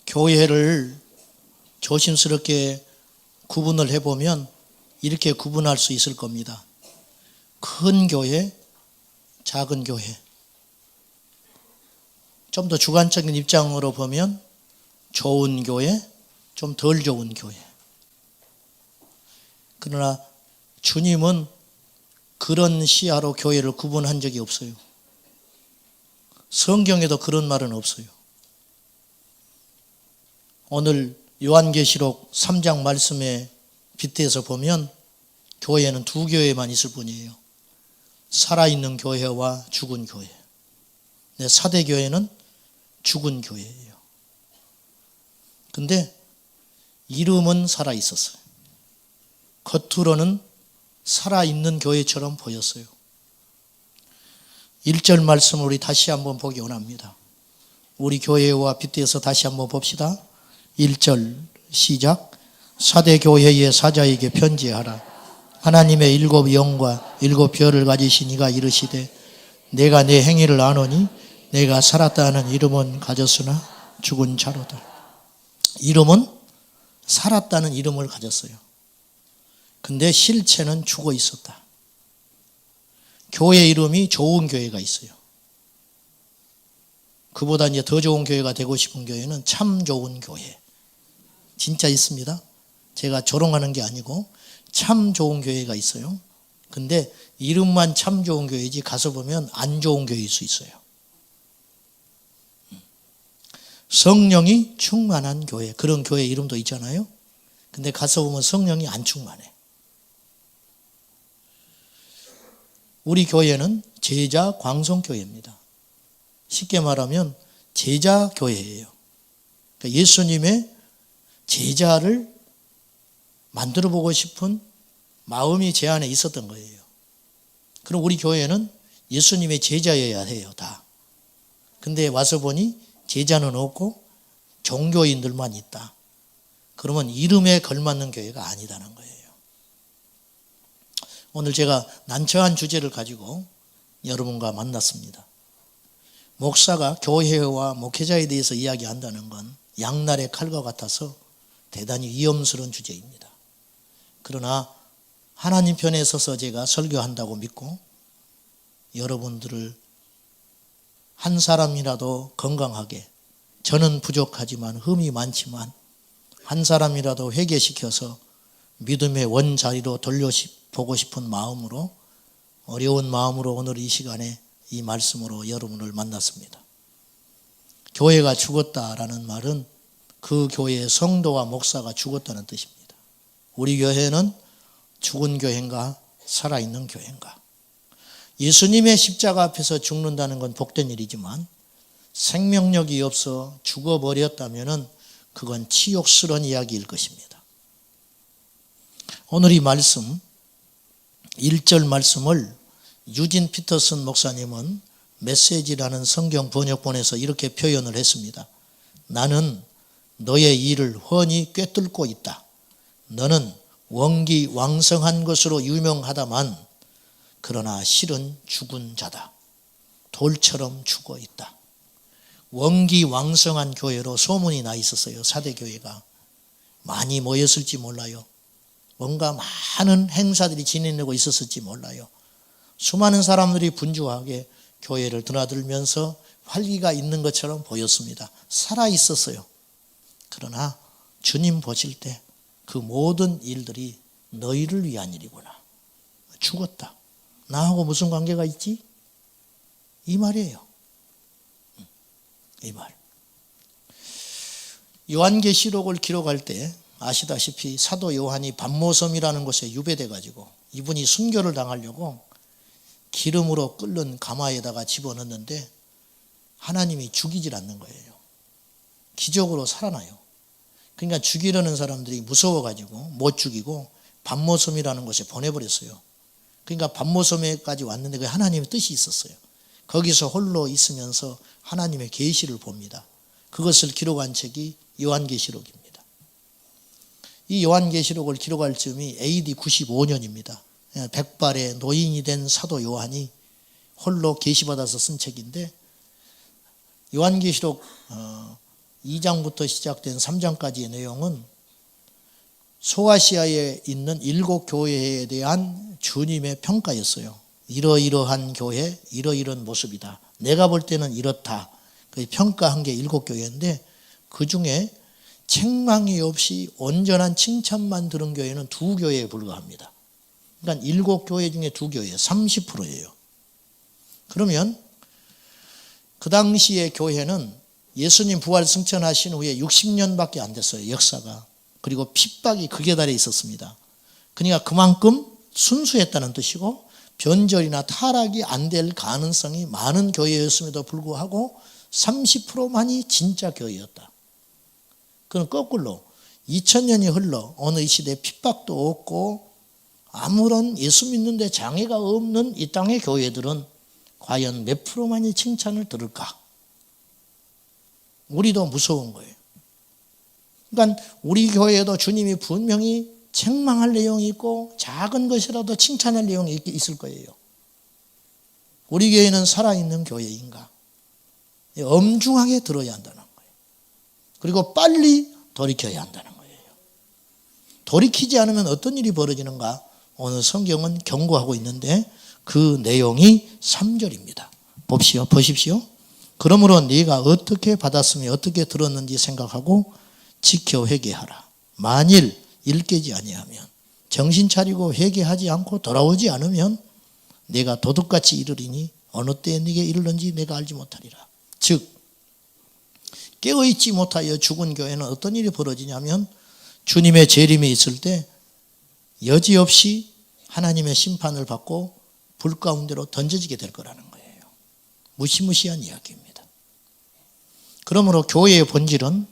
교회를 조심스럽게 구분을 해보면 이렇게 구분할 수 있을 겁니다. 큰 교회, 작은 교회. 좀 더 주관적인 입장으로 보면 좋은 교회, 좀 덜 좋은 교회. 그러나 주님은 그런 시야로 교회를 구분한 적이 없어요. 성경에도 그런 말은 없어요. 오늘 요한계시록 3장 말씀에 빗대서 보면 교회는 두 교회만 있을 뿐이에요. 살아있는 교회와 죽은 교회. 사대 교회는 죽은 교회예요. 근데 이름은 살아있었어요. 겉으로는 살아있는 교회처럼 보였어요. 1절 말씀을 우리 다시 한번 보기 원합니다. 우리 교회와 빗대서 다시 한번 봅시다. 1절 시작. 사대 교회의 사자에게 편지하라. 하나님의 7 영과 7 별을 가지신 이가 이르시되 내가 내 행위를 아노니 내가 살았다는 이름은 가졌으나 죽은 자로다. 이름은 살았다는 이름을 가졌어요. 근데 실체는 죽어 있었다. 교회 이름이 좋은 교회가 있어요. 그보다 이제 더 좋은 교회가 되고 싶은 교회는 참 좋은 교회. 진짜 있습니다. 제가 조롱하는 게 아니고 참 좋은 교회가 있어요. 근데 이름만 참 좋은 교회지 가서 보면 안 좋은 교회일 수 있어요. 성령이 충만한 교회, 그런 교회 이름도 있잖아요. 근데 가서 보면 성령이 안 충만해. 우리 교회는 제자 광성교회입니다. 쉽게 말하면 제자 교회예요. 그러니까 예수님의 제자를 만들어 보고 싶은 마음이 제 안에 있었던 거예요. 그럼 우리 교회는 예수님의 제자여야 해요, 다. 근데 와서 보니 제자는 없고 종교인들만 있다. 그러면 이름에 걸맞는 교회가 아니다는 거예요. 오늘 제가 난처한 주제를 가지고 여러분과 만났습니다. 목사가 교회와 목회자에 대해서 이야기한다는 건 양날의 칼과 같아서 대단히 위험스러운 주제입니다. 그러나 하나님 편에 서서 제가 설교한다고 믿고 여러분들을 한 사람이라도 건강하게, 저는 부족하지만 흠이 많지만 한 사람이라도 회개시켜서 믿음의 원자리로 돌려보고 싶은 마음으로, 어려운 마음으로 오늘 이 시간에 이 말씀으로 여러분을 만났습니다. 교회가 죽었다라는 말은 그 교회의 성도와 목사가 죽었다는 뜻입니다. 우리 교회는 죽은 교회인가 살아있는 교회인가? 예수님의 십자가 앞에서 죽는다는 건 복된 일이지만 생명력이 없어 죽어버렸다면 그건 치욕스러운 이야기일 것입니다. 오늘 이 말씀 1절 말씀을 유진 피터슨 목사님은 메시지라는 성경 번역본에서 이렇게 표현을 했습니다. 나는 너의 일을 훤히 꿰뚫고 있다. 너는 원기왕성한 것으로 유명하다만 그러나 실은 죽은 자다. 돌처럼 죽어 있다. 원기왕성한 교회로 소문이 나 있었어요. 사대교회가. 많이 모였을지 몰라요. 뭔가 많은 행사들이 진행되고 있었을지 몰라요. 수많은 사람들이 분주하게 교회를 드나들면서 활기가 있는 것처럼 보였습니다. 살아있었어요. 그러나 주님 보실 때 그 모든 일들이 너희를 위한 일이구나. 죽었다. 나하고 무슨 관계가 있지? 이 말이에요. 이 말. 요한계시록을 기록할 때 아시다시피 사도 요한이 반모섬이라는 곳에 유배돼 가지고 이분이 순교를 당하려고 기름으로 끓는 가마에다가 집어넣는데 하나님이 죽이질 않는 거예요. 기적으로 살아나요. 그러니까 죽이려는 사람들이 무서워가지고 못 죽이고 반모섬이라는 곳에 보내버렸어요. 그러니까 반모섬에까지 왔는데 그 하나님의 뜻이 있었어요. 거기서 홀로 있으면서 하나님의 계시를 봅니다. 그것을 기록한 책이 요한계시록입니다. 이 요한계시록을 기록할 즈음이 AD 95년입니다. 백발의 노인이 된 사도 요한이 홀로 계시받아서 쓴 책인데 요한계시록 2장부터 시작된 3장까지의 내용은 소아시아에 있는 7 교회에 대한 주님의 평가였어요. 이러이러한 교회, 이러이러한 모습이다. 내가 볼 때는 이렇다. 평가한 게 7 교회인데 그 중에 책망이 없이 온전한 칭찬만 들은 교회는 2 교회에 불과합니다. 그러니까 7 교회 중에 2 교회, 30%예요. 그러면 그 당시의 교회는 예수님 부활 승천하신 후에 60년밖에 안 됐어요. 역사가. 그리고 핍박이 극에 달해 있었습니다. 그러니까 그만큼 순수했다는 뜻이고 변절이나 타락이 안 될 가능성이 많은 교회였음에도 불구하고 30%만이 진짜 교회였다. 그건 거꾸로 2000년이 흘러 어느 이 시대에 핍박도 없고 아무런 예수 믿는데 장애가 없는 이 땅의 교회들은 과연 몇 프로만이 칭찬을 들을까? 우리도 무서운 거예요. 그러니까 우리 교회에도 주님이 분명히 책망할 내용이 있고 작은 것이라도 칭찬할 내용이 있을 거예요. 우리 교회는 살아있는 교회인가? 엄중하게 들어야 한다는 거예요. 그리고 빨리 돌이켜야 한다는 거예요. 돌이키지 않으면 어떤 일이 벌어지는가? 오늘 성경은 경고하고 있는데 그 내용이 3절입니다. 보십시오. 그러므로 네가 어떻게 받았으며 어떻게 들었는지 생각하고 지켜 회개하라. 만일 일깨지 아니하면 정신 차리고 회개하지 않고 돌아오지 않으면 내가 도둑같이 이르리니 어느 때에 네게 이르는지 내가 알지 못하리라. 즉 깨어있지 못하여 죽은 교회는 어떤 일이 벌어지냐면 주님의 재림이 있을 때 여지없이 하나님의 심판을 받고 불 가운데로 던져지게 될 거라는 거예요. 무시무시한 이야기입니다. 그러므로 교회의 본질은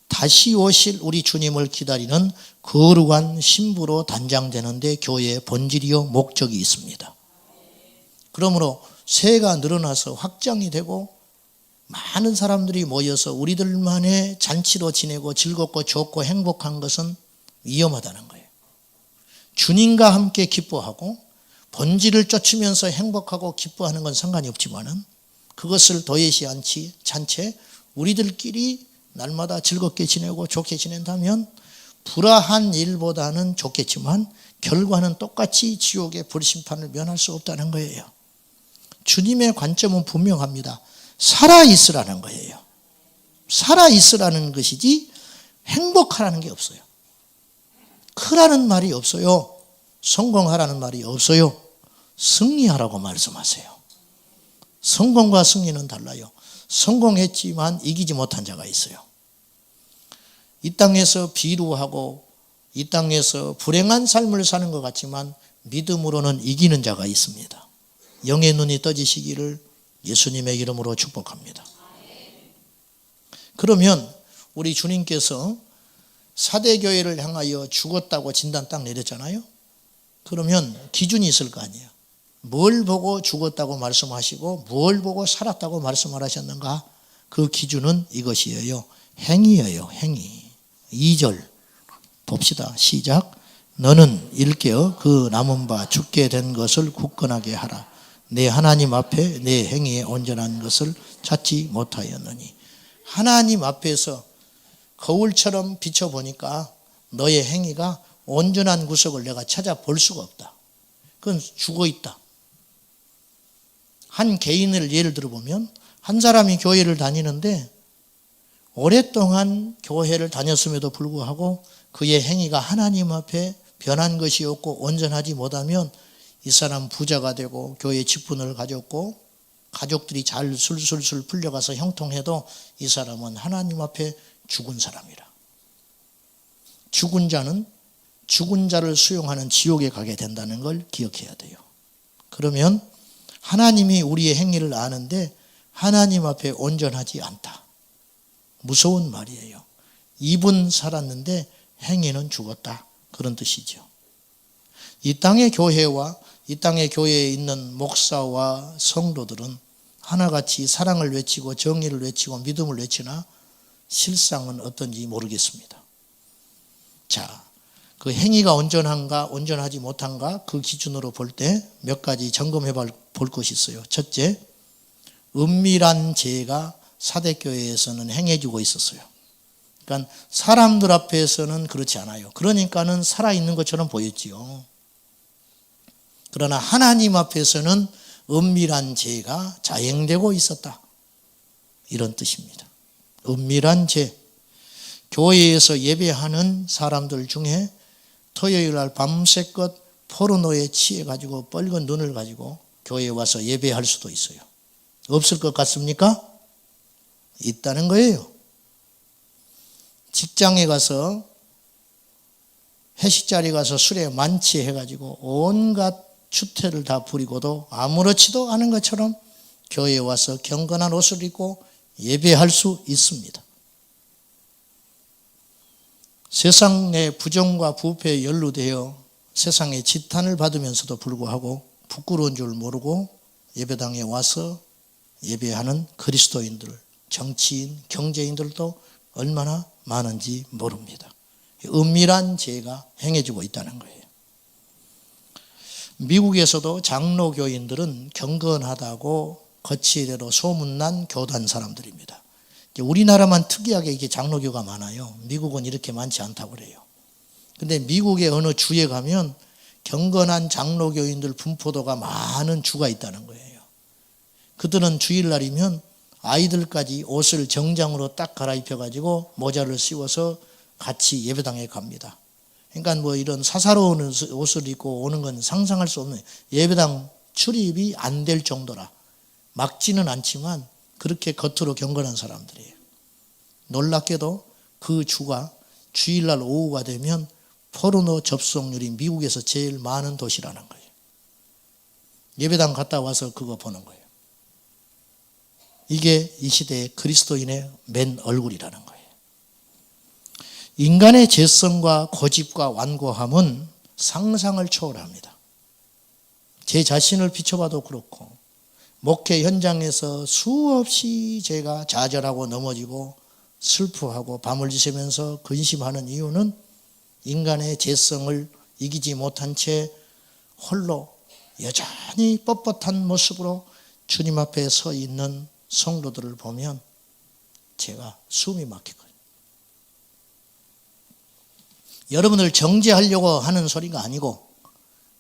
다시 오실 우리 주님을 기다리는 거룩한 신부로 단장되는데 교회의 본질이요 목적이 있습니다. 그러므로 세가 늘어나서 확장이 되고 많은 사람들이 모여서 우리들만의 잔치로 지내고 즐겁고 좋고 행복한 것은 위험하다는 거예요. 주님과 함께 기뻐하고 본질을 쫓으면서 행복하고 기뻐하는 건 상관이 없지만은 그것을 도외시한 채 우리들끼리 날마다 즐겁게 지내고 좋게 지낸다면 불화한 일보다는 좋겠지만 결과는 똑같이 지옥의 불심판을 면할 수 없다는 거예요. 주님의 관점은 분명합니다. 살아있으라는 거예요. 살아있으라는 것이지 행복하라는 게 없어요. 크라는 말이 없어요. 성공하라는 말이 없어요. 승리하라고 말씀하세요. 성공과 승리는 달라요. 성공했지만 이기지 못한 자가 있어요. 이 땅에서 비루하고 이 땅에서 불행한 삶을 사는 것 같지만 믿음으로는 이기는 자가 있습니다. 영의 눈이 떠지시기를 예수님의 이름으로 축복합니다. 그러면 우리 주님께서 사대교회를 향하여 죽었다고 진단 딱 내렸잖아요. 그러면 기준이 있을 거 아니에요. 뭘 보고 죽었다고 말씀하시고 뭘 보고 살았다고 말씀을 하셨는가? 그 기준은 이것이에요. 행위예요. 행위. 2절 봅시다. 시작. 너는 일깨어 그 남은 바 죽게 된 것을 굳건하게 하라. 내 하나님 앞에 내 행위에 온전한 것을 찾지 못하였느니. 하나님 앞에서 거울처럼 비춰보니까 너의 행위가 온전한 구석을 내가 찾아볼 수가 없다. 그건 죽어있다. 한 개인을 예를 들어보면 한 사람이 교회를 다니는데 오랫동안 교회를 다녔음에도 불구하고 그의 행위가 하나님 앞에 변한 것이 없고 온전하지 못하면 이 사람 부자가 되고 교회 직분을 가졌고 가족들이 잘 술술술 풀려가서 형통해도 이 사람은 하나님 앞에 죽은 사람이라. 죽은 자는 죽은 자를 수용하는 지옥에 가게 된다는 걸 기억해야 돼요. 그러면 하나님이 우리의 행위를 아는데 하나님 앞에 온전하지 않다. 무서운 말이에요. 입은 살았는데 행위는 죽었다. 그런 뜻이죠. 이 땅의 교회와 이 땅의 교회에 있는 목사와 성도들은 하나같이 사랑을 외치고 정의를 외치고 믿음을 외치나 실상은 어떤지 모르겠습니다. 자, 그 행위가 온전한가 온전하지 못한가 그 기준으로 볼 때 몇 가지 점검해 볼 것이 있어요. 첫째, 은밀한 죄가 사대교회에서는 행해지고 있었어요. 그러니까 사람들 앞에서는 그렇지 않아요. 그러니까는 살아있는 것처럼 보였지요. 그러나 하나님 앞에서는 은밀한 죄가 자행되고 있었다. 이런 뜻입니다. 은밀한 죄. 교회에서 예배하는 사람들 중에 토요일 날 밤새껏 포르노에 취해가지고 빨간 눈을 가지고 교회에 와서 예배할 수도 있어요. 없을 것 같습니까? 있다는 거예요. 직장에 가서 회식 자리 가서 술에 만취해가지고 온갖 추태를 다 부리고도 아무렇지도 않은 것처럼 교회에 와서 경건한 옷을 입고 예배할 수 있습니다. 세상의 부정과 부패에 연루되어 세상의 지탄을 받으면서도 불구하고 부끄러운 줄 모르고 예배당에 와서 예배하는 그리스도인들, 정치인, 경제인들도 얼마나 많은지 모릅니다. 은밀한 죄가 행해지고 있다는 거예요. 미국에서도 장로교인들은 경건하다고 거치대로 소문난 교단 사람들입니다. 우리나라만 특이하게 이게 장로교가 많아요. 미국은 이렇게 많지 않다고 그래요. 근데 미국의 어느 주에 가면 경건한 장로교인들 분포도가 많은 주가 있다는 거예요. 그들은 주일날이면 아이들까지 옷을 정장으로 딱 갈아입혀가지고 모자를 씌워서 같이 예배당에 갑니다. 그러니까 뭐 이런 사사로운 옷을 입고 오는 건 상상할 수 없는, 예배당 출입이 안 될 정도라. 막지는 않지만 그렇게 겉으로 경건한 사람들이에요. 놀랍게도 그 주가 주일날 오후가 되면 포르노 접속률이 미국에서 제일 많은 도시라는 거예요. 예배당 갔다 와서 그거 보는 거예요. 이게 이 시대의 그리스도인의 맨 얼굴이라는 거예요. 인간의 죄성과 고집과 완고함은 상상을 초월합니다. 제 자신을 비춰봐도 그렇고 목회 현장에서 수없이 제가 좌절하고 넘어지고 슬퍼하고 밤을 지새면서 근심하는 이유는 인간의 죄성을 이기지 못한 채 홀로 여전히 뻣뻣한 모습으로 주님 앞에 서 있는 성도들을 보면 제가 숨이 막히거든요. 여러분을 정죄하려고 하는 소리가 아니고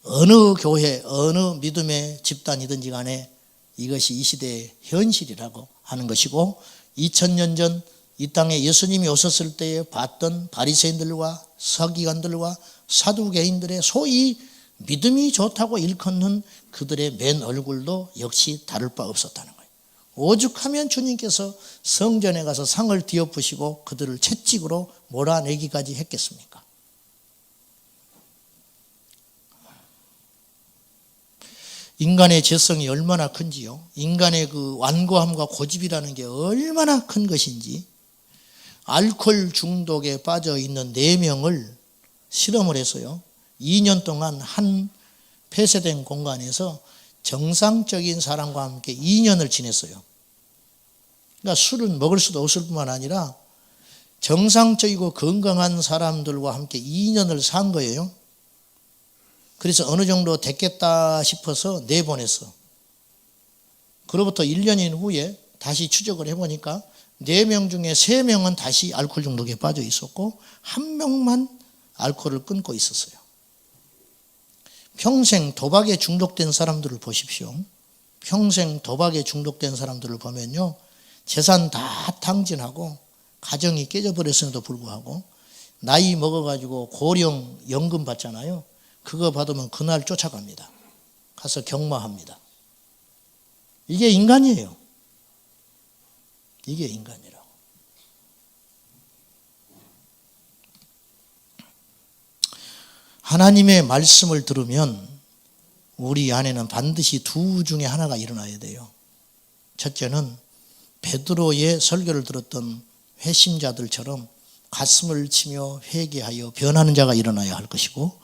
어느 교회, 어느 믿음의 집단이든지 간에 이것이 이 시대의 현실이라고 하는 것이고 2000년 전 이 땅에 예수님이 오셨을 때에 봤던 바리새인들과 서기관들과 사두개인들의 소위 믿음이 좋다고 일컫는 그들의 맨 얼굴도 역시 다를 바 없었다는 거예요. 오죽하면 주님께서 성전에 가서 상을 뒤엎으시고 그들을 채찍으로 몰아내기까지 했겠습니까? 인간의 죄성이 얼마나 큰지요. 인간의 그 완고함과 고집이라는 게 얼마나 큰 것인지 알코올 중독에 빠져 있는 4명을 실험을 해서요. 2년 동안 한 폐쇄된 공간에서 정상적인 사람과 함께 2년을 지냈어요. 그러니까 술은 먹을 수도 없을 뿐만 아니라 정상적이고 건강한 사람들과 함께 2년을 산 거예요. 그래서 어느 정도 됐겠다 싶어서 내보냈어. 그로부터 1년인 후에 다시 추적을 해보니까 4명 중에 3명은 다시 알코올 중독에 빠져 있었고 1명만 알코올을 끊고 있었어요. 평생 도박에 중독된 사람들을 보십시오. 평생 도박에 중독된 사람들을 보면요. 재산 다 탕진하고 가정이 깨져버렸음에도 불구하고 나이 먹어가지고 고령 연금 받잖아요. 그거 받으면 그날 쫓아갑니다. 가서 경마합니다. 이게 인간이에요. 이게 인간이라고. 하나님의 말씀을 들으면 우리 안에는 반드시 두 중에 하나가 일어나야 돼요. 첫째는 베드로의 설교를 들었던 회심자들처럼 가슴을 치며 회개하여 변하는 자가 일어나야 할 것이고,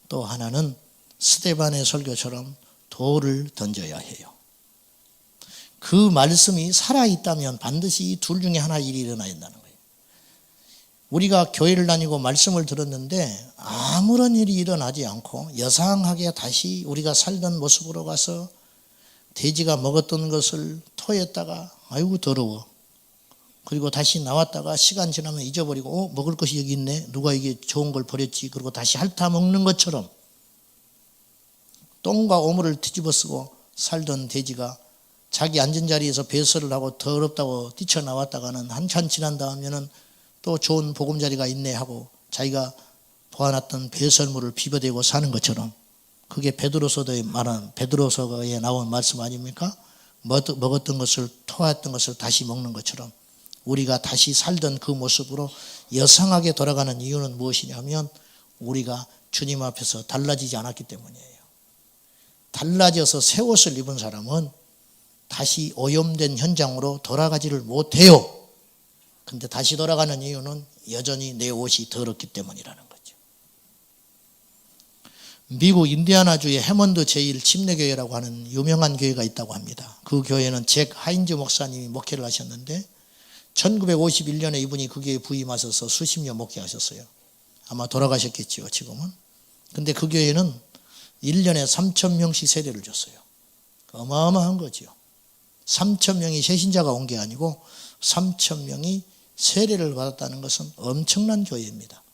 또 하나는 스데반의 설교처럼 돌을 던져야 해요. 그 말씀이 살아있다면 반드시 이 둘 중에 하나 일이 일어나야 한다는 거예요. 우리가 교회를 다니고 말씀을 들었는데 아무런 일이 일어나지 않고 여상하게 다시 우리가 살던 모습으로 가서 돼지가 먹었던 것을 토했다가 아이고 더러워 그리고 다시 나왔다가 시간 지나면 잊어버리고 먹을 것이 여기 있네. 누가 이게 좋은 걸 버렸지. 그리고 다시 핥아 먹는 것처럼 똥과 오물을 뒤집어 쓰고 살던 돼지가 자기 앉은 자리에서 배설을 하고 더럽다고 뛰쳐나왔다가는 한참 지난 다음에는 또 좋은 보금자리가 있네 하고 자기가 보아놨던 배설물을 비벼대고 사는 것처럼, 그게 베드로서에 나온 말씀 아닙니까? 먹었던 것을, 토했던 것을 다시 먹는 것처럼 우리가 다시 살던 그 모습으로 여상하게 돌아가는 이유는 무엇이냐면 우리가 주님 앞에서 달라지지 않았기 때문이에요. 달라져서 새 옷을 입은 사람은 다시 오염된 현장으로 돌아가지를 못해요. 근데 다시 돌아가는 이유는 여전히 내 옷이 더럽기 때문이라는 거죠. 미국 인디아나주의 해먼드 제1 침례교회라고 하는 유명한 교회가 있다고 합니다. 그 교회는 잭 하인즈 목사님이 목회를 하셨는데 1951년에 이분이 그 교회에 부임하셔서 수십 년 목회하셨어요. 아마 돌아가셨겠지요, 지금은. 근데 그 교회는 1년에 3,000명씩 세례를 줬어요. 어마어마한 거죠. 3,000명이 새신자가 온 게 아니고 3,000명이 세례를 받았다는 것은 엄청난 교회입니다.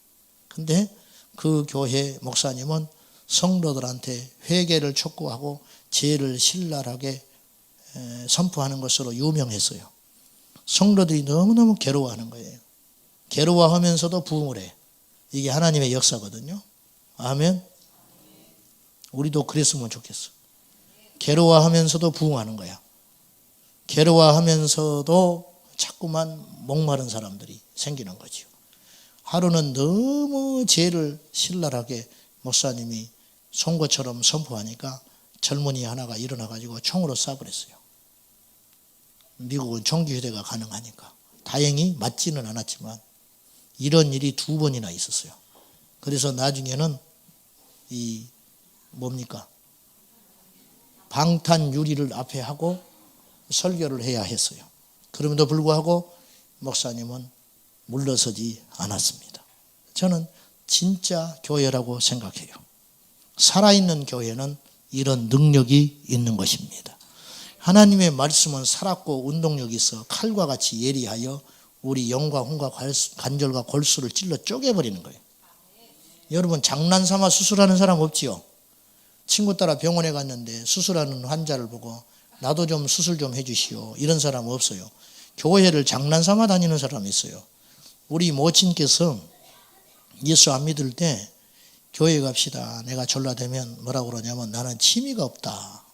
근데 그 교회 목사님은 성도들한테 회개를 촉구하고 죄를 신랄하게 선포하는 것으로 유명했어요. 성도들이 너무너무 괴로워하는 거예요. 괴로워하면서도 부흥을 해. 이게 하나님의 역사거든요. 아멘. 우리도 그랬으면 좋겠어. 괴로워하면서도 부흥하는 거야. 괴로워하면서도 자꾸만 목마른 사람들이 생기는 거죠. 하루는 너무 죄를 신랄하게 목사님이 송곳처럼 선포하니까 젊은이 하나가 일어나가지고 총으로 쏴버렸어요. 미국은 총기휴대가 가능하니까. 다행히 맞지는 않았지만 이런 일이 2번이나 있었어요. 그래서 나중에는 방탄 유리를 앞에 하고 설교를 해야 했어요. 그럼에도 불구하고 목사님은 물러서지 않았습니다. 저는 진짜 교회라고 생각해요. 살아있는 교회는 이런 능력이 있는 것입니다. 하나님의 말씀은 살았고 운동력이 있어 칼과 같이 예리하여 우리 영과 혼과 관절과 골수를 찔러 쪼개버리는 거예요. 여러분, 장난삼아 수술하는 사람 없지요? 친구 따라 병원에 갔는데 수술하는 환자를 보고 나도 좀 수술 좀 해주시오, 이런 사람 없어요. 교회를 장난삼아 다니는 사람이 있어요. 우리 모친께서 예수 안 믿을 때 교회 갑시다. 내가 졸라대면 뭐라고 그러냐면 나는 취미가 없다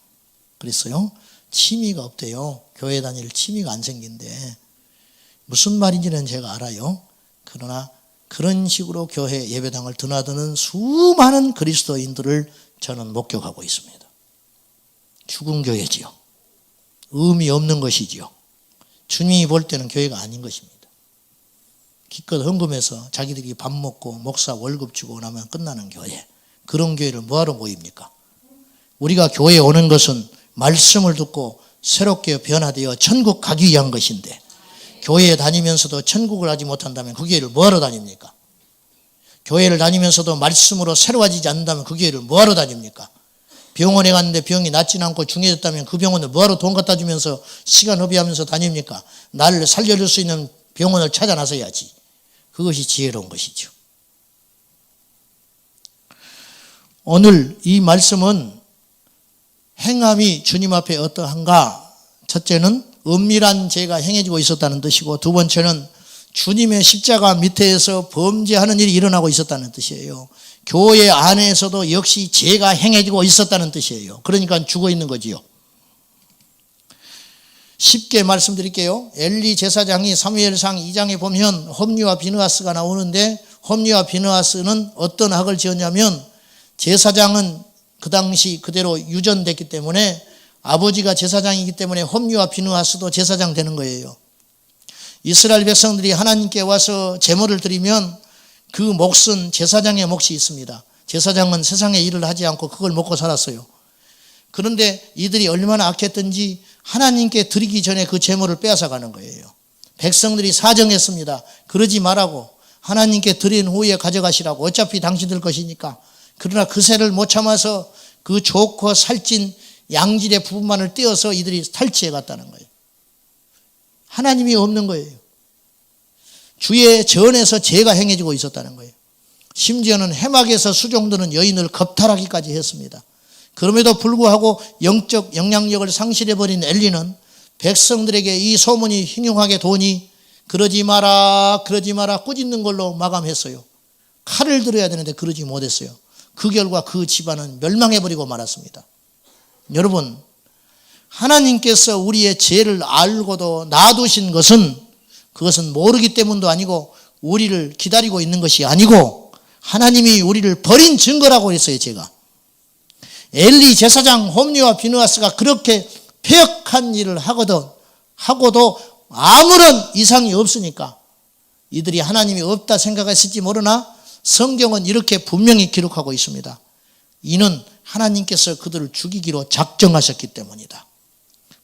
그랬어요. 취미가 없대요. 교회 다닐 취미가 안 생긴대. 무슨 말인지는 제가 알아요. 그러나 그런 식으로 교회 예배당을 드나드는 수많은 그리스도인들을 저는 목격하고 있습니다. 죽은 교회지요. 의미 없는 것이지요. 주님이 볼 때는 교회가 아닌 것입니다. 기껏 헌금해서 자기들이 밥 먹고 목사 월급 주고 나면 끝나는 교회. 그런 교회를 뭐하러 모입니까? 우리가 교회에 오는 것은 말씀을 듣고 새롭게 변화되어 천국 가기 위한 것인데, 교회에 다니면서도 천국을 하지 못한다면 그 교회를 뭐하러 다닙니까? 교회를 다니면서도 말씀으로 새로워지지 않는다면 그 교회를 뭐하러 다닙니까? 병원에 갔는데 병이 낫지 않고 중해졌다면 그 병원을 뭐하러 돈 갖다 주면서 시간 허비하면서 다닙니까? 나를 살려줄 수 있는 병원을 찾아 나서야지. 그것이 지혜로운 것이죠. 오늘 이 말씀은 행함이 주님 앞에 어떠한가? 첫째는 은밀한 죄가 행해지고 있었다는 뜻이고, 두 번째는 주님의 십자가 밑에서 범죄하는 일이 일어나고 있었다는 뜻이에요. 교회 안에서도 역시 죄가 행해지고 있었다는 뜻이에요. 그러니까 죽어 있는 거지요. 쉽게 말씀드릴게요. 엘리 제사장이 사무엘상 2장에 보면 홈리와 비느하스가 나오는데, 홈리와 비느하스는 어떤 학을 지었냐면, 제사장은 그 당시 그대로 유전됐기 때문에 아버지가 제사장이기 때문에 홈리와 비느하스도 제사장 되는 거예요. 이스라엘 백성들이 하나님께 와서 제물을 드리면 그 몫은 제사장의 몫이 있습니다. 제사장은 세상의 일을 하지 않고 그걸 먹고 살았어요. 그런데 이들이 얼마나 악했든지 하나님께 드리기 전에 그 제물을 빼앗아가는 거예요. 백성들이 사정했습니다. 그러지 말라고, 하나님께 드린 후에 가져가시라고, 어차피 당신들 것이니까. 그러나 그새를 못 참아서 그 좋고 살찐 양질의 부분만을 떼어서 이들이 탈취해 갔다는 거예요. 하나님이 없는 거예요. 주의 전에서 죄가 행해지고 있었다는 거예요. 심지어는 해막에서 수종드는 여인을 겁탈하기까지 했습니다. 그럼에도 불구하고 영적 영향력을 상실해버린 엘리는 백성들에게 이 소문이 흉흉하게 도니 그러지 마라 꾸짖는 걸로 마감했어요. 칼을 들어야 되는데 그러지 못했어요. 그 결과 그 집안은 멸망해버리고 말았습니다. 여러분, 하나님께서 우리의 죄를 알고도 놔두신 것은 그것은 모르기 때문도 아니고 우리를 기다리고 있는 것이 아니고 하나님이 우리를 버린 증거라고 했어요. 제가 엘리 제사장 홈리와 비느하스가 그렇게 폐역한 일을 하고도 아무런 이상이 없으니까 이들이 하나님이 없다 생각했을지 모르나 성경은 이렇게 분명히 기록하고 있습니다. 이는 하나님께서 그들을 죽이기로 작정하셨기 때문이다.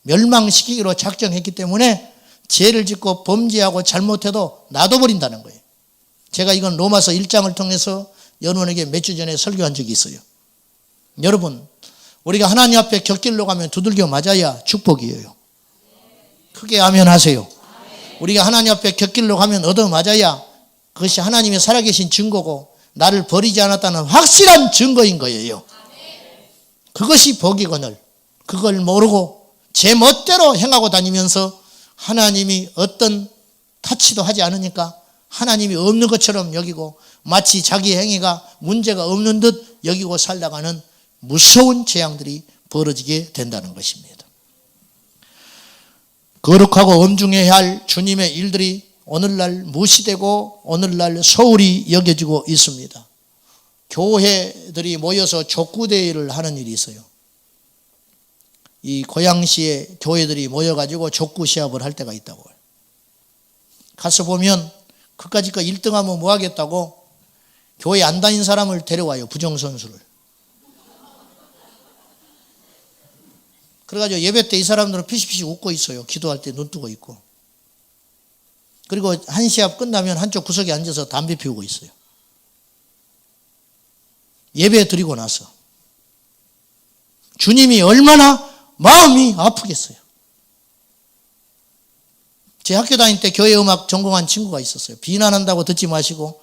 멸망시키기로 작정했기 때문에 죄를 짓고 범죄하고 잘못해도 놔둬버린다는 거예요. 제가 이건 로마서 1장을 통해서 여러분에게 몇 주 전에 설교한 적이 있어요. 여러분, 우리가 하나님 앞에 곁길로 가면 두들겨 맞아야 축복이에요. 크게 아멘 하세요. 우리가 하나님 앞에 곁길로 가면 얻어 맞아야 그것이 하나님의 살아계신 증거고 나를 버리지 않았다는 확실한 증거인 거예요. 그것이 복이거늘 그걸 모르고 제 멋대로 행하고 다니면서 하나님이 어떤 타치도 하지 않으니까 하나님이 없는 것처럼 여기고 마치 자기 행위가 문제가 없는 듯 여기고 살다가는 무서운 재앙들이 벌어지게 된다는 것입니다. 거룩하고 엄중해야 할 주님의 일들이 오늘날 무시되고 오늘날 소홀히 여겨지고 있습니다. 교회들이 모여서 족구대회를 하는 일이 있어요. 이 고양시에 교회들이 모여가지고 족구 시합을 할 때가 있다고 해요. 가서 보면 그까짓 거 1등하면 뭐 하겠다고 교회 안 다닌 사람을 데려와요. 부정선수를. 그래가지고 예배 때 이 사람들은 피시피시 웃고 있어요. 기도할 때 눈 뜨고 있고. 그리고 한 시합 끝나면 한쪽 구석에 앉아서 담배 피우고 있어요. 예배 드리고 나서. 주님이 얼마나 마음이 아프겠어요. 제 학교 다닐 때 교회 음악 전공한 친구가 있었어요. 비난한다고 듣지 마시고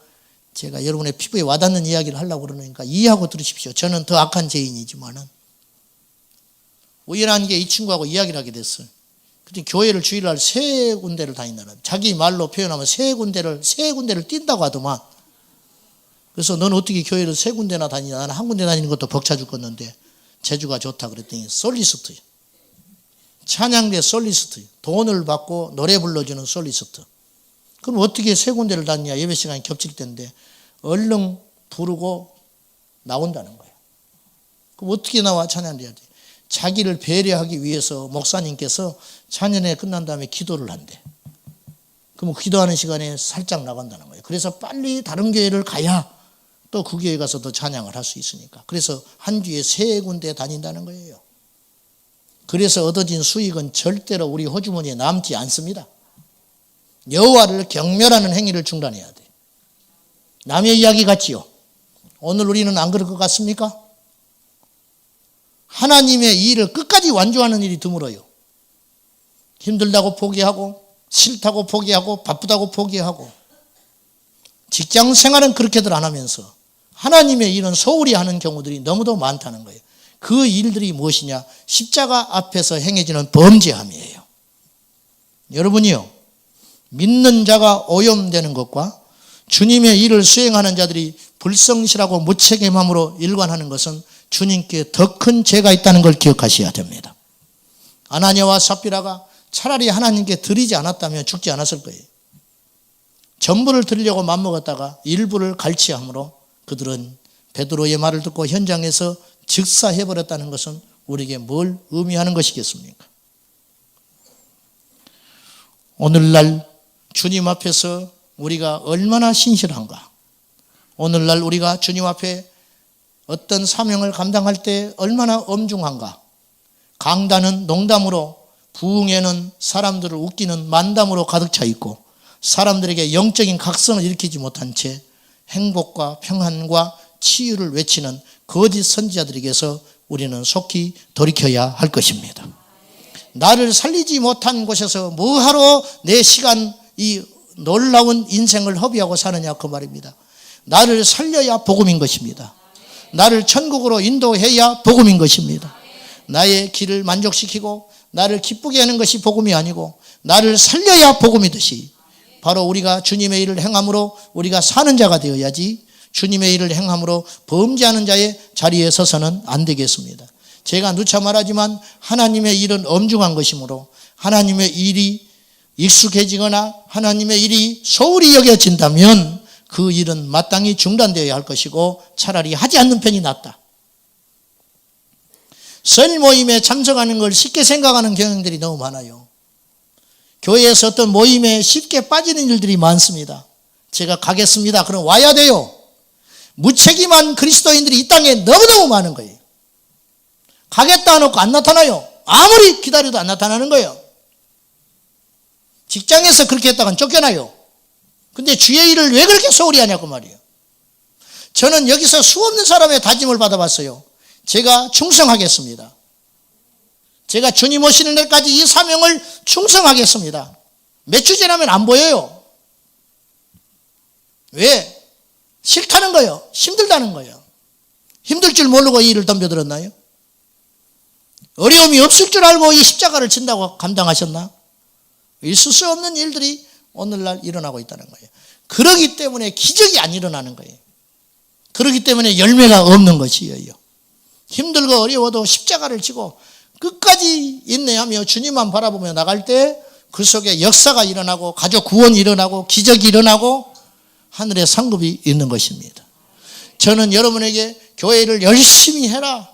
제가 여러분의 피부에 와닿는 이야기를 하려고 그러니까 이해하고 들으십시오. 저는 더 악한 죄인이지만은 우연한 게 이 친구하고 이야기를 하게 됐어요. 근데 교회를 주일날 3군데를 다닌다는, 자기 말로 표현하면 세 군데를 뛴다고 하더만. 그래서 넌 어떻게 교회를 3군데나 다니냐? 나는 한 군데 다니는 것도 벅차 죽겠는데 재주가 좋다 그랬더니 솔리스트, 찬양대 솔리스트, 돈을 받고 노래 불러주는 솔리스트. 그럼 어떻게 3군데를 다니냐? 예배 시간이 겹칠 텐데 얼른 부르고 나온다는 거예요. 그럼 어떻게 나와? 찬양돼야 돼. 자기를 배려하기 위해서 목사님께서 찬양회 끝난 다음에 기도를 한대. 그럼 기도하는 시간에 살짝 나간다는 거예요. 그래서 빨리 다른 교회를 가야 또 그 교회 가서 더 찬양을 할 수 있으니까. 그래서 한 주에 3군데 다닌다는 거예요. 그래서 얻어진 수익은 절대로 우리 호주머니에 남지 않습니다. 여호와를 경멸하는 행위를 중단해야 돼. 남의 이야기 같지요. 오늘 우리는 안 그럴 것 같습니까? 하나님의 일을 끝까지 완주하는 일이 드물어요. 힘들다고 포기하고 싫다고 포기하고 바쁘다고 포기하고 직장 생활은 그렇게들 안 하면서 하나님의 일은 소홀히 하는 경우들이 너무도 많다는 거예요. 그 일들이 무엇이냐? 십자가 앞에서 행해지는 범죄함이에요. 여러분이요, 믿는 자가 오염되는 것과 주님의 일을 수행하는 자들이 불성실하고 무책임함으로 일관하는 것은 주님께 더 큰 죄가 있다는 걸 기억하셔야 됩니다. 아나니아와 삽비라가 차라리 하나님께 드리지 않았다면 죽지 않았을 거예요. 전부를 드리려고 맘먹었다가 일부를 갈취함으로 그들은 베드로의 말을 듣고 현장에서 즉사해버렸다는 것은 우리에게 뭘 의미하는 것이겠습니까? 오늘날 주님 앞에서 우리가 얼마나 신실한가? 오늘날 우리가 주님 앞에 어떤 사명을 감당할 때 얼마나 엄중한가? 강단은 농담으로, 부흥회는 사람들을 웃기는 만담으로 가득 차 있고 사람들에게 영적인 각성을 일으키지 못한 채 행복과 평안과 치유를 외치는 거짓 선지자들에게서 우리는 속히 돌이켜야 할 것입니다. 나를 살리지 못한 곳에서 뭐하러 내 시간, 이 놀라운 인생을 허비하고 사느냐 그 말입니다. 나를 살려야 복음인 것입니다. 나를 천국으로 인도해야 복음인 것입니다. 나의 길을 만족시키고 나를 기쁘게 하는 것이 복음이 아니고 나를 살려야 복음이듯이 바로 우리가 주님의 일을 행함으로 우리가 사는 자가 되어야지 주님의 일을 행함으로 범죄하는 자의 자리에 서서는 안 되겠습니다. 제가 누차 말하지만 하나님의 일은 엄중한 것이므로 하나님의 일이 익숙해지거나 하나님의 일이 소홀히 여겨진다면 그 일은 마땅히 중단되어야 할 것이고 차라리 하지 않는 편이 낫다. 설 모임에 참석하는 걸 쉽게 생각하는 경향들이 너무 많아요. 교회에서 어떤 모임에 쉽게 빠지는 일들이 많습니다. 제가 가겠습니다. 그럼 와야 돼요. 무책임한 그리스도인들이 이 땅에 너무너무 많은 거예요. 가겠다 해놓고 안 나타나요. 아무리 기다려도 안 나타나는 거예요. 직장에서 그렇게 했다간 쫓겨나요. 근데 주의 일을 왜 그렇게 소홀히 하냐고 말이에요. 저는 여기서 수없는 사람의 다짐을 받아봤어요. 제가 충성하겠습니다. 제가 주님 오시는 날까지 이 사명을 충성하겠습니다. 몇 주 지나면 안 보여요. 왜? 싫다는 거예요. 힘들다는 거예요. 힘들 줄 모르고 이 일을 덤벼들었나요? 어려움이 없을 줄 알고 이 십자가를 진다고 감당하셨나? 있을 수 없는 일들이 오늘날 일어나고 있다는 거예요. 그러기 때문에 기적이 안 일어나는 거예요. 그러기 때문에 열매가 없는 것이에요. 힘들고 어려워도 십자가를 지고 끝까지 인내하며 주님만 바라보며 나갈 때 그 속에 역사가 일어나고 가족 구원이 일어나고 기적이 일어나고 하늘의 상급이 있는 것입니다. 저는 여러분에게 교회를 열심히 해라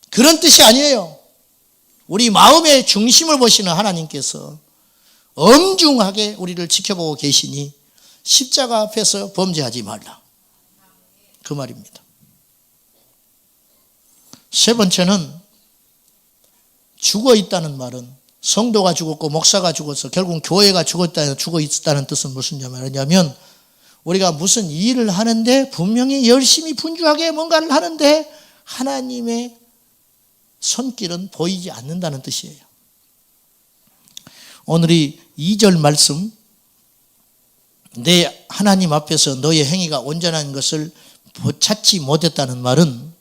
그런 뜻이 아니에요. 우리 마음의 중심을 보시는 하나님께서 엄중하게 우리를 지켜보고 계시니 십자가 앞에서 범죄하지 말라 그 말입니다. 세 번째는 죽어 있다는 말은 성도가 죽었고 목사가 죽어서 결국 교회가 죽어 있다는 뜻은 무슨 말이냐면 우리가 무슨 일을 하는데 분명히 열심히 분주하게 뭔가를 하는데 하나님의 손길은 보이지 않는다는 뜻이에요. 오늘 이 2절 말씀 내 하나님 앞에서 너의 행위가 온전한 것을 찾지 못했다는 말은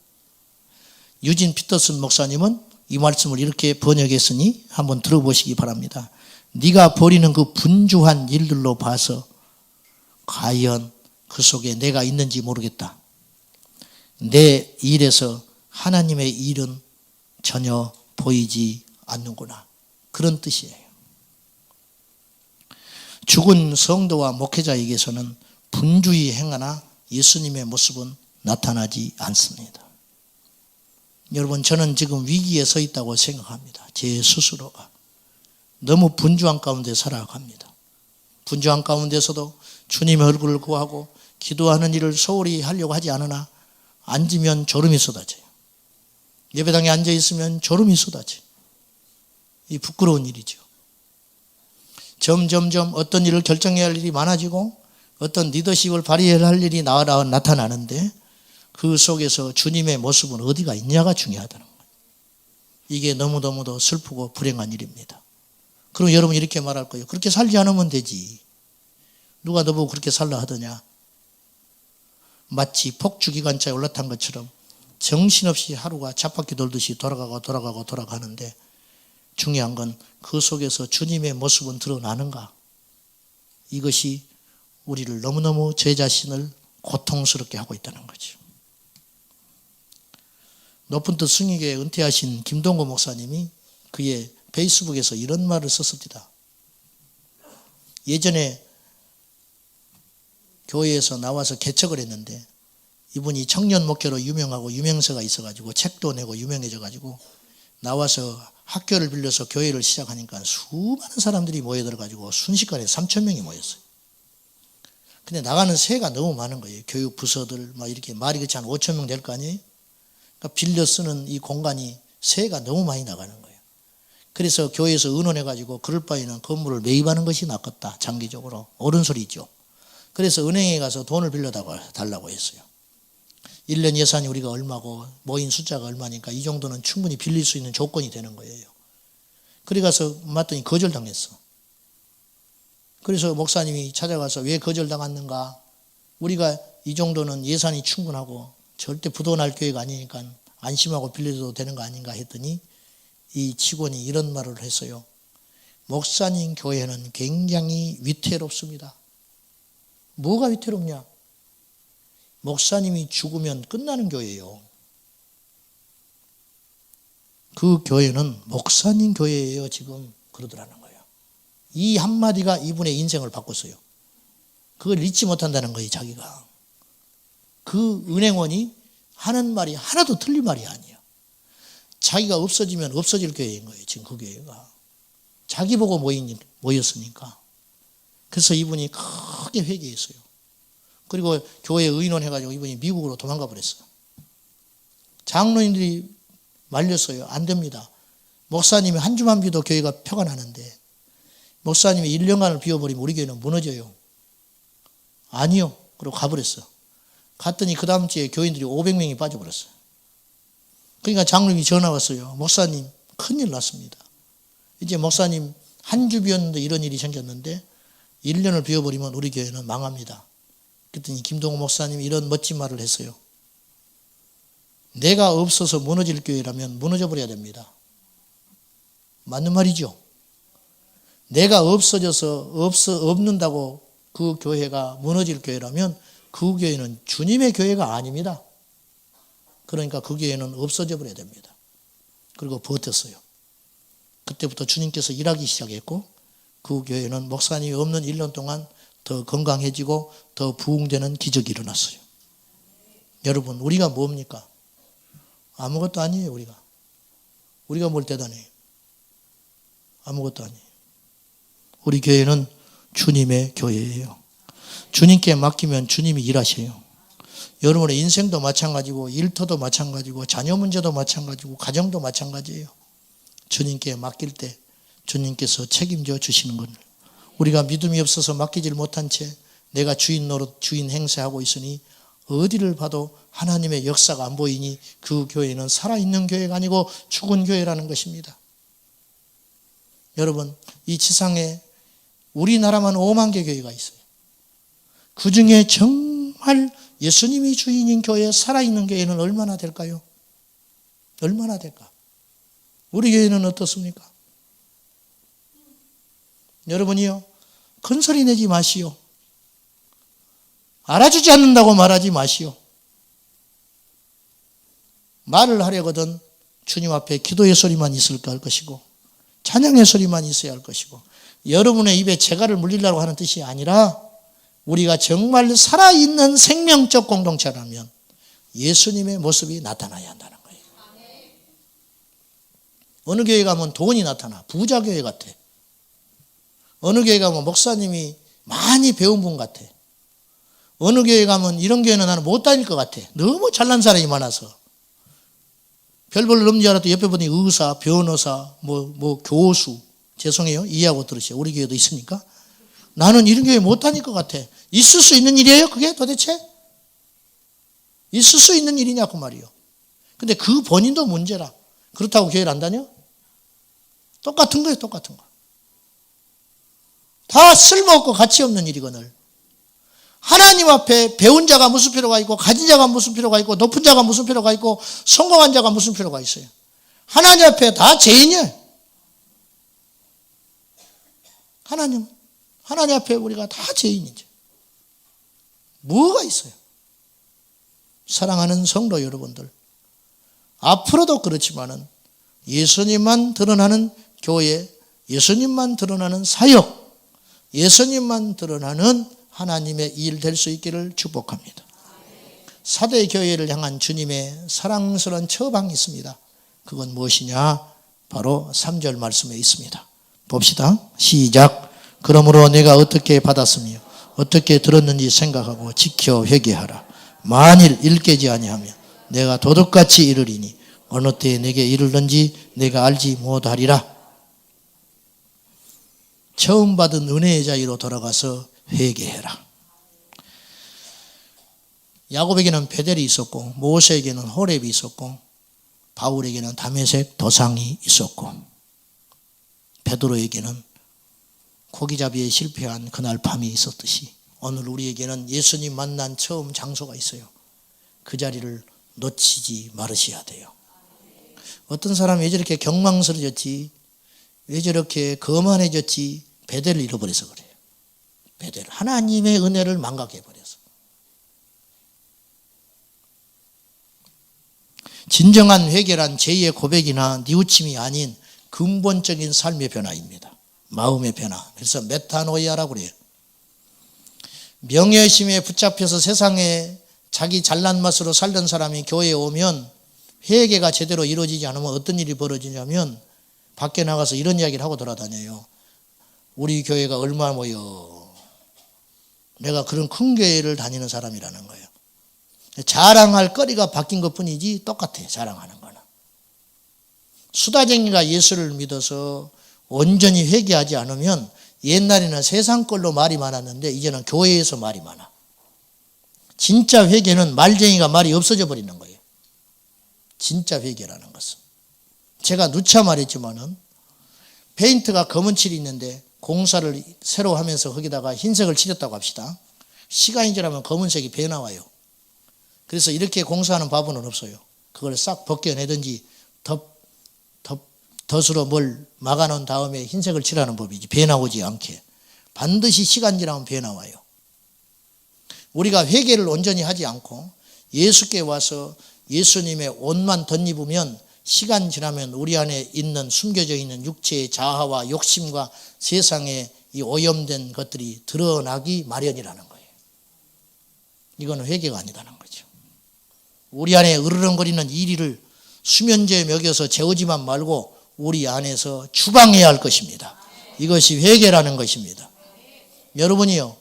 유진 피터슨 목사님은 이 말씀을 이렇게 번역했으니 한번 들어보시기 바랍니다. 네가 벌이는 그 분주한 일들로 봐서 과연 그 속에 내가 있는지 모르겠다. 내 일에서 하나님의 일은 전혀 보이지 않는구나. 그런 뜻이에요. 죽은 성도와 목회자에게서는 분주히 행하나 예수님의 모습은 나타나지 않습니다. 여러분 저는 지금 위기에 서 있다고 생각합니다. 제 스스로가 너무 분주한 가운데 살아갑니다. 분주한 가운데서도 주님의 얼굴을 구하고 기도하는 일을 소홀히 하려고 하지 않으나 앉으면 졸음이 쏟아져요. 예배당에 앉아있으면 졸음이 쏟아져요. 이 부끄러운 일이죠. 점점점 어떤 일을 결정해야 할 일이 많아지고 어떤 리더십을 발휘해야 할 일이 나타나는데 그 속에서 주님의 모습은 어디가 있냐가 중요하다는 거예요. 이게 너무너무도 슬프고 불행한 일입니다. 그럼 여러분 이렇게 말할 거예요. 그렇게 살지 않으면 되지. 누가 너보고 그렇게 살라 하더냐. 마치 폭주기관차에 올라탄 것처럼 정신없이 하루가 쳇바퀴 돌듯이 돌아가는데 중요한 건 그 속에서 주님의 모습은 드러나는가. 이것이 우리를 너무너무 제 자신을 고통스럽게 하고 있다는 거죠. 높은 뜻 승리교회 은퇴하신 김동고 목사님이 그의 페이스북에서 이런 말을 썼습니다. 예전에 교회에서 나와서 개척을 했는데 이분이 청년 목회로 유명하고 유명세가 있어가지고 책도 내고 유명해져가지고 나와서 학교를 빌려서 교회를 시작하니까 수많은 사람들이 모여들어가지고 순식간에 3,000명이 모였어요. 근데 나가는 세가 너무 많은 거예요. 교육 부서들 막 이렇게 말이 그렇지 한 5,000명 될 거 아니에요? 그러니까 빌려 쓰는 이 공간이 세가 너무 많이 나가는 거예요. 그래서 교회에서 의논해가지고 그럴 바에는 건물을 매입하는 것이 낫겠다. 장기적으로. 옳은 소리죠. 그래서 은행에 가서 돈을 빌려달라고 했어요. 1년 예산이 우리가 얼마고 모인 숫자가 얼마니까 이 정도는 충분히 빌릴 수 있는 조건이 되는 거예요. 그래 가서 맞더니 거절당했어. 그래서 목사님이 찾아가서 왜 거절당했는가? 우리가 이 정도는 예산이 충분하고 절대 부도날 교회가 아니니까 안심하고 빌려줘도 되는 거 아닌가 했더니 이 직원이 이런 말을 했어요. 목사님 교회는 굉장히 위태롭습니다. 뭐가 위태롭냐? 목사님이 죽으면 끝나는 교회예요. 그 교회는 목사님 교회예요. 지금 그러더라는 거예요. 이 한마디가 이분의 인생을 바꿨어요. 그걸 잊지 못한다는 거예요. 자기가. 그 은행원이 하는 말이 하나도 틀린 말이 아니에요. 자기가 없어지면 없어질 교회인 거예요. 지금 그 교회가. 자기 보고 모였으니까. 그래서 이분이 크게 회개했어요. 그리고 교회에 의논해가지고 이분이 미국으로 도망가 버렸어요. 장로님들이 말렸어요. 안 됩니다. 목사님이 한 주만 비도 교회가 표가 나는데 목사님이 1년간을 비워버리면 우리 교회는 무너져요. 아니요. 그러고 가버렸어. 갔더니 그 다음 주에 교인들이 500명이 빠져버렸어요. 그러니까 장로님이 전화 왔어요. 목사님 큰일 났습니다. 이제 목사님 한 주 비웠는데 이런 일이 생겼는데 1년을 비워버리면 우리 교회는 망합니다. 그랬더니 김동호 목사님이 이런 멋진 말을 했어요. 내가 없어서 무너질 교회라면 무너져 버려야 됩니다. 맞는 말이죠. 내가 없는다고 그 교회가 무너질 교회라면 그 교회는 주님의 교회가 아닙니다. 그러니까 그 교회는 없어져 버려야 됩니다. 그리고 버텼어요. 그때부터 주님께서 일하기 시작했고 그 교회는 목사님이 없는 1년 동안 더 건강해지고 더 부흥되는 기적이 일어났어요. 여러분 우리가 뭡니까? 아무것도 아니에요. 우리가 뭘 대단해요? 아무것도 아니에요. 우리 교회는 주님의 교회예요. 주님께 맡기면 주님이 일하셔요. 여러분의 인생도 마찬가지고 일터도 마찬가지고 자녀 문제도 마찬가지고 가정도 마찬가지예요. 주님께 맡길 때 주님께서 책임져 주시는 것. 우리가 믿음이 없어서 맡기질 못한 채 내가 주인 노릇, 주인 행세하고 있으니 어디를 봐도 하나님의 역사가 안 보이니 그 교회는 살아있는 교회가 아니고 죽은 교회라는 것입니다. 여러분, 이 지상에 우리나라만 5만 개 교회가 있어요. 그 중에 정말 예수님이 주인인 교회, 살아있는 교회는 얼마나 될까요? 얼마나 될까? 우리 교회는 어떻습니까? 여러분이요, 큰 소리 내지 마시오. 알아주지 않는다고 말하지 마시오. 말을 하려거든 주님 앞에 기도의 소리만 있을 것이고 찬양의 소리만 있어야 할 것이고 여러분의 입에 재갈을 물리려고 하는 뜻이 아니라 우리가 정말 살아있는 생명적 공동체라면 예수님의 모습이 나타나야 한다는 거예요. 어느 교회 가면 돈이 나타나. 부자 교회 같아. 어느 교회 가면 목사님이 많이 배운 분 같아. 어느 교회 가면 이런 교회는 나는 못 다닐 것 같아. 너무 잘난 사람이 많아서. 별 볼 없는 줄 알았더니 옆에 보니 의사, 변호사, 교수. 죄송해요. 이해하고 들으세요. 우리 교회도 있으니까. 나는 이런 교회 못 다닐 것 같아. 있을 수 있는 일이에요? 그게 도대체? 있을 수 있는 일이냐고 말이요. 근데 그 본인도 문제라. 그렇다고 교회를 안 다녀? 똑같은 거예요. 똑같은 거. 다 쓸모없고 가치 없는 일이거늘. 하나님 앞에 배운 자가 무슨 필요가 있고 가진 자가 무슨 필요가 있고 높은 자가 무슨 필요가 있고 성공한 자가 무슨 필요가 있어요. 하나님 앞에 다 죄인이에요. 하나님 앞에 우리가 다 죄인이죠. 뭐가 있어요? 사랑하는 성도 여러분들, 앞으로도 그렇지만은 예수님만 드러나는 교회, 예수님만 드러나는 사역, 예수님만 드러나는 하나님의 일 될 수 있기를 축복합니다. 사대 교회를 향한 주님의 사랑스러운 처방이 있습니다. 그건 무엇이냐? 바로 3절 말씀에 있습니다. 봅시다. 시작. 그러므로 내가 어떻게 받았으며 어떻게 들었는지 생각하고 지켜 회개하라. 만일 일깨지 아니하면 내가 도둑같이 이르리니 어느 때에 내게 이르는지 내가 알지 못하리라. 처음 받은 은혜의 자리로 돌아가서 회개해라. 야곱에게는 베델이 있었고 모세에게는 호렙이 있었고 바울에게는 다메섹 도상이 있었고 베드로에게는 고기잡이에 실패한 그날 밤이 있었듯이 오늘 우리에게는 예수님 만난 처음 장소가 있어요. 그 자리를 놓치지 말으셔야 돼요. 어떤 사람이 왜 저렇게 경망스러졌지, 왜 저렇게 거만해졌지, 베델을 잃어버려서 그래요. 베델, 하나님의 은혜를 망각해버려서. 진정한 회개란 죄의 고백이나 뉘우침이 아닌 근본적인 삶의 변화입니다. 마음의 변화. 그래서 메타노이아라고 그래요. 명예심에 붙잡혀서 세상에 자기 잘난 맛으로 살던 사람이 교회에 오면 회개가 제대로 이루어지지 않으면 어떤 일이 벌어지냐면 밖에 나가서 이런 이야기를 하고 돌아다녀요. 우리 교회가 얼마 모여. 내가 그런 큰 교회를 다니는 사람이라는 거예요. 자랑할 거리가 바뀐 것뿐이지 똑같아요. 자랑하는 거는. 수다쟁이가 예수를 믿어서 온전히 회개하지 않으면 옛날에는 세상 걸로 말이 많았는데 이제는 교회에서 말이 많아. 진짜 회개는 말쟁이가 말이 없어져 버리는 거예요. 진짜 회개라는 것은. 제가 누차 말했지만은 페인트가 검은 칠이 있는데 공사를 새로 하면서 거기다가 흰색을 칠했다고 합시다. 시간이 지나면 검은색이 배나와요. 그래서 이렇게 공사하는 바보는 없어요. 그걸 싹 벗겨내든지 덧으로 뭘 막아놓은 다음에 흰색을 칠하는 법이지. 배 나오지 않게. 반드시 시간 지나면 배 나와요. 우리가 회개를 온전히 하지 않고 예수께 와서 예수님의 옷만 덧입으면 시간 지나면 우리 안에 있는 숨겨져 있는 육체의 자아와 욕심과 세상의 이 오염된 것들이 드러나기 마련이라는 거예요. 이거는 회개가 아니다는 거죠. 우리 안에 으르렁거리는 이리를 수면제에 먹여서 재우지만 말고 우리 안에서 추방해야 할 것입니다. 이것이 회개라는 것입니다. 여러분이요,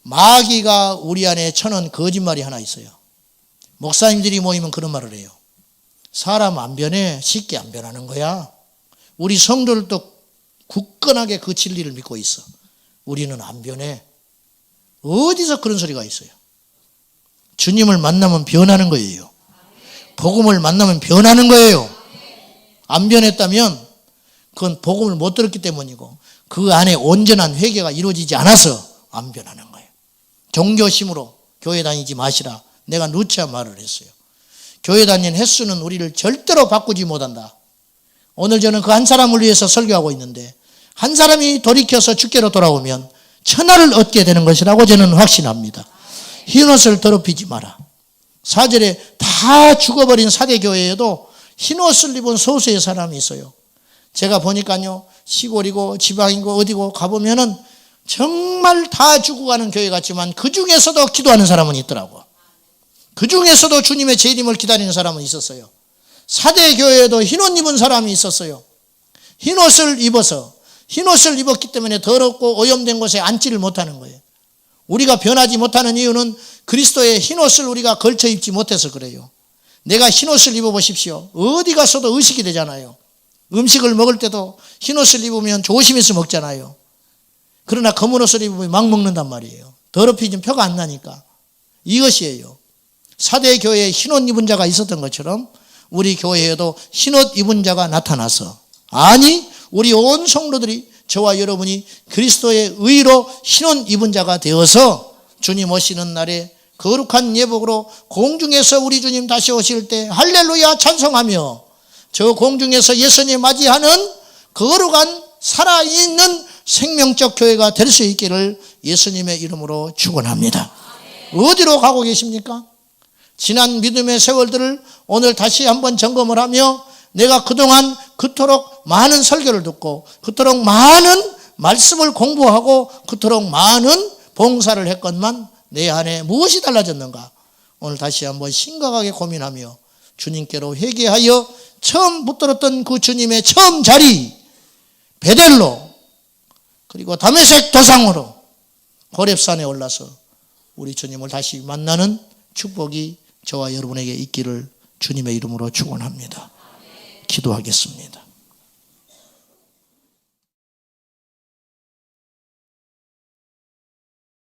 마귀가 우리 안에 쳐놓은 거짓말이 하나 있어요. 목사님들이 모이면 그런 말을 해요. 사람 안 변해. 쉽게 안 변하는 거야. 우리 성도들도 굳건하게 그 진리를 믿고 있어. 우리는 안 변해. 어디서 그런 소리가 있어요? 주님을 만나면 변하는 거예요. 복음을 만나면 변하는 거예요. 안 변했다면 그건 복음을 못 들었기 때문이고 그 안에 온전한 회개가 이루어지지 않아서 안 변하는 거예요. 종교심으로 교회 다니지 마시라. 내가 누차 말을 했어요. 교회 다니는 횟수는 우리를 절대로 바꾸지 못한다. 오늘 저는 그 한 사람을 위해서 설교하고 있는데 한 사람이 돌이켜서 주께로 돌아오면 천하를 얻게 되는 것이라고 저는 확신합니다. 흰옷을 더럽히지 마라. 4절에 다 죽어버린 사대교회에도 흰옷을 입은 소수의 사람이 있어요. 제가 보니까요, 시골이고 지방이고 어디고 가보면은 정말 다 죽어가는 교회 같지만 그 중에서도 기도하는 사람은 있더라고. 그 중에서도 주님의 재림을 기다리는 사람은 있었어요. 사대교회에도 흰옷 입은 사람이 있었어요. 흰옷을 입었기 때문에 더럽고 오염된 곳에 앉지를 못하는 거예요. 우리가 변하지 못하는 이유는 그리스도의 흰옷을 우리가 걸쳐 입지 못해서 그래요. 내가 흰옷을 입어보십시오. 어디 가서도 의식이 되잖아요. 음식을 먹을 때도 흰옷을 입으면 조심해서 먹잖아요. 그러나 검은 옷을 입으면 막 먹는단 말이에요. 더럽히면 표가 안 나니까. 이것이에요. 사대 교회에 흰옷 입은 자가 있었던 것처럼 우리 교회에도 흰옷 입은 자가 나타나서, 아니 우리 온 성도들이, 저와 여러분이 그리스도의 의로 흰옷 입은 자가 되어서 주님 오시는 날에 거룩한 예복으로 공중에서 우리 주님 다시 오실 때 할렐루야 찬송하며 저 공중에서 예수님 맞이하는 거룩한 살아있는 생명적 교회가 될 수 있기를 예수님의 이름으로 축원합니다. 어디로 가고 계십니까? 지난 믿음의 세월들을 오늘 다시 한번 점검을 하며 내가 그동안 그토록 많은 설교를 듣고 그토록 많은 말씀을 공부하고 그토록 많은 봉사를 했건만 내 안에 무엇이 달라졌는가? 오늘 다시 한번 심각하게 고민하며 주님께로 회개하여 처음 붙들었던 그 주님의 처음 자리 베델로, 그리고 다메섹 도상으로 호렙산에 올라서 우리 주님을 다시 만나는 축복이 저와 여러분에게 있기를 주님의 이름으로 축원합니다. 기도하겠습니다.